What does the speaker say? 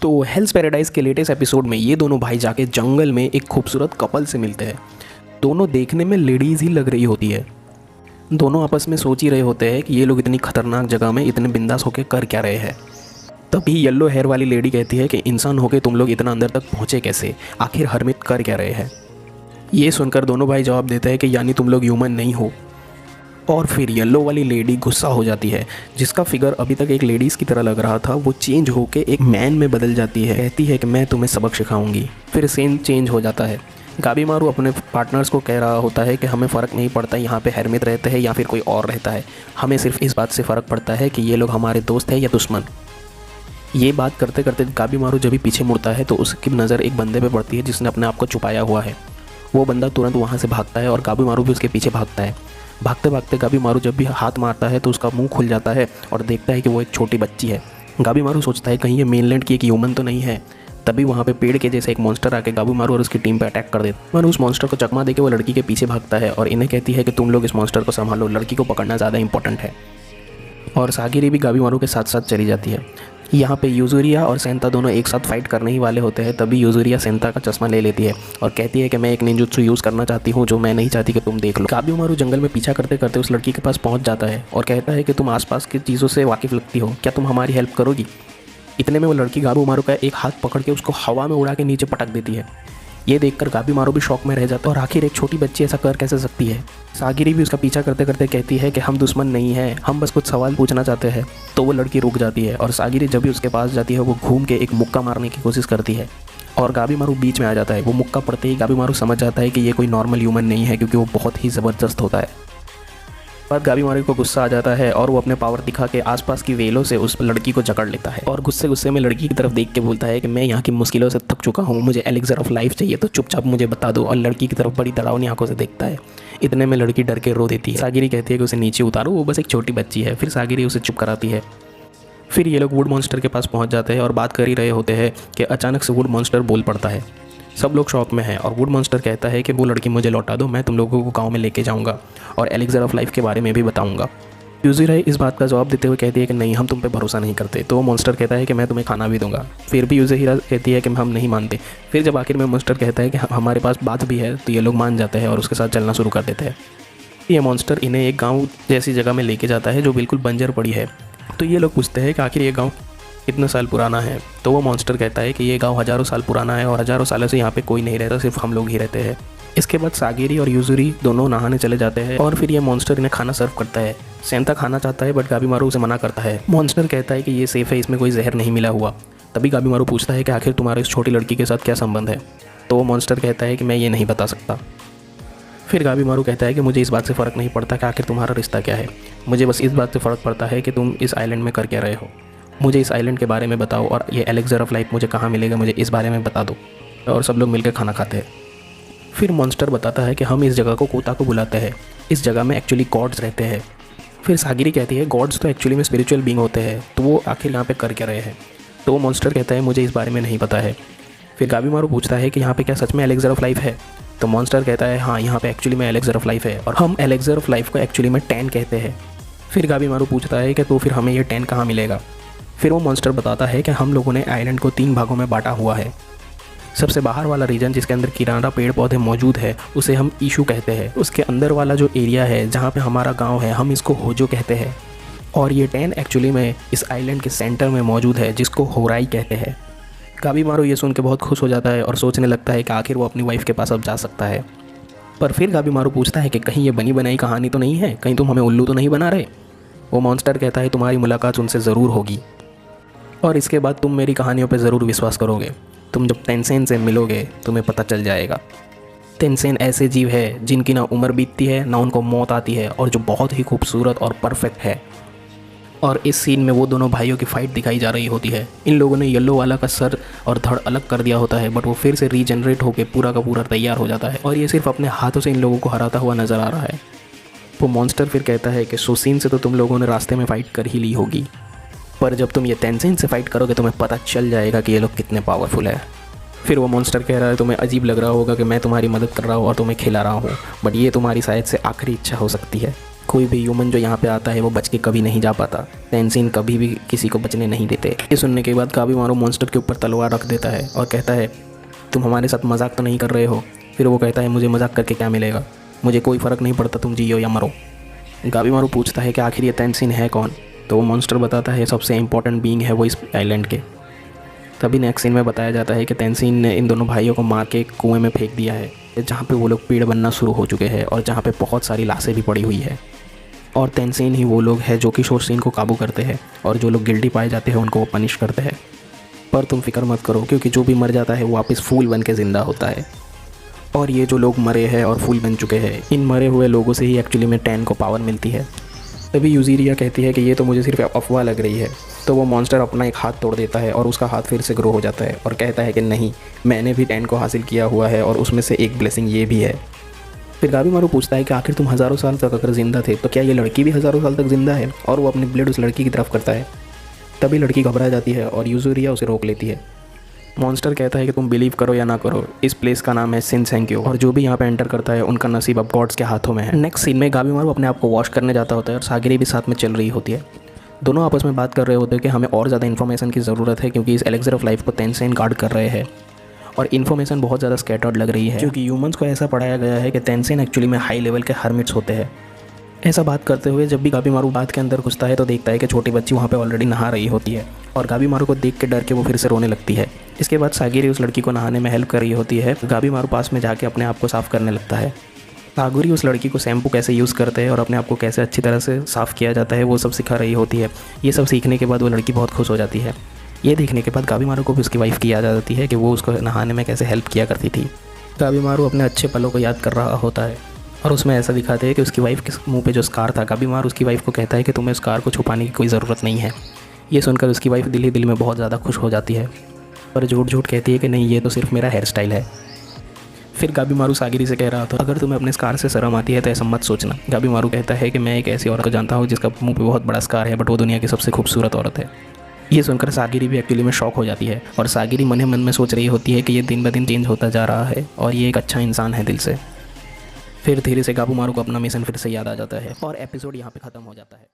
तो हेल्स पैराडाइज के latest episode में ये दोनों भाई जाके जंगल में एक खूबसूरत कपल से मिलते हैं। दोनों देखने में लेडीज़ ही लग रही होती है। दोनों आपस में सोच ही रहे होते हैं कि ये लोग इतनी खतरनाक जगह में इतने बिंदास होकर कर क्या रहे हैं। तभी येलो हेयर वाली लेडी कहती है कि इंसान होके तुम लोग इतना अंदर तक पहुँचे कैसे, आखिर हरमित कर क्या रहे हैं। ये सुनकर दोनों भाई जवाब देते हैं कि यानी तुम लोग ह्यूमन नहीं हो। और फिर येलो वाली लेडी गुस्सा हो जाती है, जिसका फिगर अभी तक एक लेडीज़ की तरह लग रहा था वो चेंज होके एक मैन में बदल जाती है। कहती है कि मैं तुम्हें सबक सिखाऊंगी। फिर सीन चेंज हो जाता है। गाबीमारू अपने पार्टनर्स को कह रहा होता है कि हमें फ़र्क नहीं पड़ता यहाँ पे हेरमित रहते हैं या फिर कोई और रहता है, हमें सिर्फ इस बात से फ़र्क पड़ता है कि ये लोग हमारे दोस्त हैं या दुश्मन। ये बात करते करते गाबीमारू जब भी पीछे मुड़ता है तो उसकी नज़र एक बंदे पे पड़ती है जिसने अपने आप को छुपाया हुआ है। वो बंदा तुरंत वहाँ से भागता है और गाबीमारू भी उसके पीछे भागता है। भागते भागते गाबीमारू जब भी हाथ मारता है तो उसका मुंह खुल जाता है और देखता है कि वो एक छोटी बच्ची है। गाबीमारू सोचता है कहीं ये मेनलैंड की एक ह्यूमन तो नहीं है। तभी वहाँ पे पेड़ के जैसे एक मॉन्स्टर आके गाबीमारू और उसकी टीम पे अटैक कर देता है। मारू उस मॉन्स्टर को चकमा देके वो लड़की के पीछे भागता है और इन्हें कहती है कि तुम लोग इस मॉन्स्टर को संभालो, लड़की को पकड़ना ज़्यादा इंपॉर्टेंट है। और सागिरी भी गाबीमारू के साथ साथ चली जाती है। यहाँ पे यूजुरिया और सेंता दोनों एक साथ फाइट करने ही वाले होते हैं। तभी यूजुरिया सेंता का चश्मा ले लेती है और कहती है कि मैं एक निंजुत्सु यूज़ करना चाहती हूँ जो मैं नहीं चाहती कि तुम देख लो। गाबीमारू जंगल में पीछा करते करते उस लड़की के पास पहुँच जाता है और कहता है कि तुम आसपास की चीज़ों से वाकिफ़ लगती हो, क्या तुम हमारी हेल्प करोगी। इतने में वो लड़की गाबीमारू का एक हाथ पकड़ के उसको हवा में उड़ा के नीचे पटक देती है। ये देखकर गाबीमारू भी शॉक में रह जाता है और आखिर एक छोटी बच्ची ऐसा कर कैसे सकती है। सागिरी भी उसका पीछा करते करते कहती है कि हम दुश्मन नहीं हैं, हम बस कुछ सवाल पूछना चाहते हैं। तो वो लड़की रुक जाती है और सागिरी जब भी उसके पास जाती है वो घूम के एक मुक्का मारने की कोशिश करती है और गाबीमारू बीच में आ जाता है। वो मुक्का पड़ते ही गाबीमारू समझ जाता है कि ये कोई नॉर्मल ह्यूमन नहीं है क्योंकि वो बहुत ही ज़बरदस्त होता है। पर गाबीमारू को गुस्सा आ जाता है और वो अपने पावर दिखा के आसपास की वेलों से उस लड़की को जकड़ लेता है और गुस्से में लड़की की तरफ देख के बोलता है कि मैं यहाँ की मुश्किलों से थक चुका हूँ, मुझे एलिक्सर ऑफ लाइफ चाहिए, तो चुपचाप मुझे बता दो। और लड़की की तरफ बड़ी डरावनी आंखों से देखता है। इतने में लड़की डर के रो देती है। सागिरी कहती है कि उसे नीचे उतारो, वो बस एक छोटी बच्ची है। फिर सागिरी उसे चुप कराती है। फिर ये लोग वुड मॉन्स्टर के पास पहुँच जाते हैं और बात कर ही रहे होते हैं कि अचानक से वुड मॉन्स्टर बोल पड़ता है। सब लोग शॉक में हैं और वुड मॉन्स्टर कहता है कि वो लड़की मुझे लौटा दो, मैं तुम लोगों को गांव में लेके जाऊंगा और एलिक्सर ऑफ लाइफ के बारे में भी बताऊंगा। यूजुरिया इस बात का जवाब देते हुए कहती है कि नहीं, हम तुम पे भरोसा नहीं करते। तो वो मॉन्स्टर कहता है कि मैं तुम्हें खाना भी दूंगा। फिर भी यूजुरिया कहती है कि हम नहीं मानते। फिर जब आखिर में मॉन्स्टर कहता है कि हमारे पास बात भी है तो ये लोग मान जाते हैं और उसके साथ चलना शुरू कर देते हैं। ये मॉन्स्टर इन्हें एक गाँव जैसी जगह में लेके जाता है जो बिल्कुल बंजर पड़ी है। तो ये लोग पूछते हैं कि आखिर ये गाँव कितने साल पुराना है। तो वो मॉन्स्टर कहता है कि ये गांव हज़ारों साल पुराना है और हज़ारों सालों से यहाँ पे कोई नहीं रहता, सिर्फ हम लोग ही रहते हैं। इसके बाद सागिरी और यूजुरी दोनों नहाने चले जाते हैं और फिर ये मॉन्स्टर इन्हें खाना सर्व करता है। सेंता खाना चाहता है बट गाबीमारू उसे मना करता है। मॉन्स्टर कहता है कि ये सेफ़ है, इसमें कोई जहर नहीं मिला हुआ। तभी गाबीमारू पूछता है कि आखिर तुम्हारे इस छोटी लड़की के साथ क्या संबंध है। तो वो मॉन्स्टर कहता है कि मैं ये नहीं बता सकता। फिर गाबीमारू कहता है कि मुझे इस बात से फ़र्क नहीं पड़ता कि आखिर तुम्हारा रिश्ता क्या है, मुझे बस इस बात से फ़र्क पड़ता है कि तुम इस आइलैंड में कर क्या रहे हो। मुझे इस आइलैंड के बारे में बताओ और ये एलिक्सर ऑफ लाइफ मुझे कहाँ मिलेगा, मुझे इस बारे में बता दो। और सब लोग मिलकर खाना खाते हैं। फिर मॉन्स्टर बताता है कि हम इस जगह को कोता को बुलाते हैं, इस जगह में एक्चुअली गॉड्स रहते हैं। फिर सागिरी कहती है गॉड्स तो एक्चुअली में स्पिरिचुअल बीइंग होते हैं, तो वो आखिर यहाँ पे कर क्या रहे हैं। तो वो मॉन्स्टर कहता है मुझे इस बारे में नहीं पता है। फिर गाबीमारू पूछता है कि यहाँ पे क्या सच में एलिक्सर ऑफ लाइफ है। तो मॉन्स्टर कहता है हाँ, यहाँ पे एक्चुअली में एलिक्सर ऑफ लाइफ है और हम एलिक्सर ऑफ लाइफ को एक्चुअली में टैन कहते हैं। फिर गाबीमारू पूछता है कि तो फिर हमें ये टैन कहाँ मिलेगा। फिर वो मॉन्स्टर बताता है कि हम लोगों ने आइलैंड को 3 भागों में बांटा हुआ है। सबसे बाहर वाला रीजन जिसके अंदर किराना पेड़ पौधे मौजूद है उसे हम ईशू कहते हैं। उसके अंदर वाला जो एरिया है जहाँ पे हमारा गांव है हम इसको होजो कहते हैं। और ये टैन एक्चुअली में इस आइलैंड के सेंटर में मौजूद है जिसको होराई कहते हैं। गाबीमारू ये सुन के बहुत खुश हो जाता है और सोचने लगता है कि आखिर वो अपनी वाइफ के पास अब जा सकता है। पर फिर गाबीमारू पूछता है कि कहीं ये बनी बनाई कहानी तो नहीं है, कहीं तुम हमें उल्लू तो नहीं बना रहे। वो मॉन्स्टर कहता है तुम्हारी मुलाकात उनसे ज़रूर होगी और इसके बाद तुम मेरी कहानियों पर ज़रूर विश्वास करोगे। तुम जब तेनसेन से मिलोगे तुम्हें पता चल जाएगा। तेनसेन ऐसे जीव है जिनकी ना उम्र बीतती है ना उनको मौत आती है और जो बहुत ही खूबसूरत और परफेक्ट है। और इस सीन में वो दोनों भाइयों की फ़ाइट दिखाई जा रही होती है। इन लोगों ने येलो वाला का सर और धड़ अलग कर दिया होता है बट वो फिर से रीजनरेट होकर पूरा का पूरा तैयार हो जाता है और ये सिर्फ अपने हाथों से इन लोगों को हराता हुआ नज़र आ रहा है। वो मॉन्स्टर फिर कहता है कि सुसीन से तो तुम लोगों ने रास्ते में फ़ाइट कर ही ली होगी, पर जब तुम ये तेनसेन से फाइट करोगे तुम्हें पता चल जाएगा कि ये लोग कितने पावरफुल है। फिर वो मॉन्स्टर कह रहा है तुम्हें अजीब लग रहा होगा कि मैं तुम्हारी मदद कर रहा हूँ और तुम्हें खिला रहा हूँ, बट ये तुम्हारी शायद से आखिरी इच्छा हो सकती है। कोई भी ह्यूमन जो यहाँ पे आता है वो बच के कभी नहीं जा पाता। तेंजिन कभी भी किसी को बचने नहीं देते। ये सुनने के बाद गाबीमारू मॉन्स्टर के ऊपर तलवार रख देता है और कहता है तुम हमारे साथ मजाक तो नहीं कर रहे हो। फिर वो कहता है मुझे मजाक करके क्या मिलेगा, मुझे कोई फ़र्क नहीं पड़ता तुम जियो या मरो। गाबीमारू पूछता है कि आखिर ये तेंजिन है कौन, तो वो मॉन्स्टर बताता है सबसे इंपॉर्टेंट बीइंग है वो इस आइलैंड के। तभी नेक्स्ट सीन में बताया जाता है कि तेंजिन ने इन दोनों भाइयों को मार के कुएं में फेंक दिया है, जहाँ पे वो लोग पेड़ बनना शुरू हो चुके हैं और जहाँ पे बहुत सारी लाशें भी पड़ी हुई है। और तेंजिन ही वो लोग हैं जो कि शोरसिन को काबू करते हैं और जो लोग गिल्टी पाए जाते हैं उनको वो पनिश करते हैं। पर तुम फिक्र मत करो, क्योंकि जो भी मर जाता है वो वापस फूल बन के ज़िंदा होता है। और ये जो लोग मरे हैं और फूल बन चुके हैं, इन मरे हुए लोगों से ही एक्चुअली में टैन को पावर मिलती है। तभी यूजीरिया कहती है कि ये तो मुझे सिर्फ अफवाह लग रही है। तो वो मॉन्स्टर अपना एक हाथ तोड़ देता है और उसका हाथ फिर से ग्रो हो जाता है और कहता है कि नहीं, मैंने भी टैन को हासिल किया हुआ है और उसमें से एक ब्लेसिंग ये भी है। फिर गाबीमारू पूछता है कि आखिर तुम हज़ारों साल तक अगर ज़िंदा थे तो क्या ये लड़की भी हज़ारों साल तक ज़िंदा है, और वो अपनी ब्लेड उस लड़की की तरफ करता है। तभी लड़की घबरा जाती है और यूजीरिया उसे रोक लेती है। मॉन्स्टर कहता है कि तुम बिलीव करो या ना करो, इस प्लेस का नाम है शिनसेंक्यो और जो भी यहाँ पे एंटर करता है उनका नसीब अब गॉड्स के हाथों में है। नेक्स्ट सीन में गाबीमारू अपने आप को वॉश करने जाता होता है और सागिरी भी साथ में चल रही होती है। दोनों आपस में बात कर रहे होते हैं कि हमें और ज़्यादा इन्फॉर्मेशन की ज़रूरत है, क्योंकि इस एलेक्सर ऑफ लाइफ को तेंजिन गार्ड कर रहे हैं और इन्फॉर्मेशन बहुत ज़्यादा स्कैटर्ड लग रही है, क्योंकि ह्यूमंस को ऐसा पढ़ाया गया है कि तेंजिन एक्चुअली में हाई लेवल के हर्मिट्स होते हैं। ऐसा बात करते हुए जब भी गाबीमारू बात के अंदर घुसता है तो देखता है कि छोटी बच्ची वहाँ पे ऑलरेडी नहा रही होती है और गाबीमारू को देख के डर के वो फिर से रोने लगती है। इसके बाद सागिरी उस लड़की को नहाने में हेल्प कर रही होती है। गाबीमारू पास में जाके अपने आप को साफ़ करने लगता है। सागिरी उस लड़की को शैम्पू कैसे यूज़ करते हैं और अपने आप को कैसे अच्छी तरह से साफ़ किया जाता है वो सब सिखा रही होती है। ये सब सीखने के बाद वो लड़की बहुत खुश हो जाती है। ये देखने के बाद गाबीमारू को भी उसकी वाइफ की याद आ जाती है कि वो उसको नहाने में कैसे हेल्प किया करती थी। गाबीमारू अपने अच्छे पलों को याद कर रहा होता है और उसमें ऐसा दिखाते हैं कि उसकी वाइफ के मुंह पे जो स्कार था, गाबीमारू उसकी वाइफ को कहता है कि तुम्हें स्कार को छुपाने की कोई ज़रूरत नहीं है। ये सुनकर उसकी वाइफ दिल ही दिल में बहुत ज़्यादा खुश हो जाती है, पर झूठ झूठ कहती है कि नहीं, ये तो सिर्फ मेरा हेयर स्टाइल है। फिर गाबीमारू सागिरी से कह रहा था अगर तुम्हें अपने स्कार से शर्म आती है तो ऐसा मत सोचना। गाबीमारू कहता है कि मैं एक ऐसी औरत को जानता हूँ जिसका मुंह पे बहुत बड़ा स्कार है, बट वो दुनिया की सबसे खूबसूरत औरत है। ये सुनकर सागिरी भी एक्चुअली में शॉक हो जाती है और सागिरी मन ही मन में सोच रही होती है कि ये दिन ब दिन चेंज होता जा रहा है और ये एक अच्छा इंसान है दिल से। फिर धीरे से गाबीमारू को अपना मिशन फिर से याद आ जाता है और एपिसोड यहाँ पे ख़त्म हो जाता है।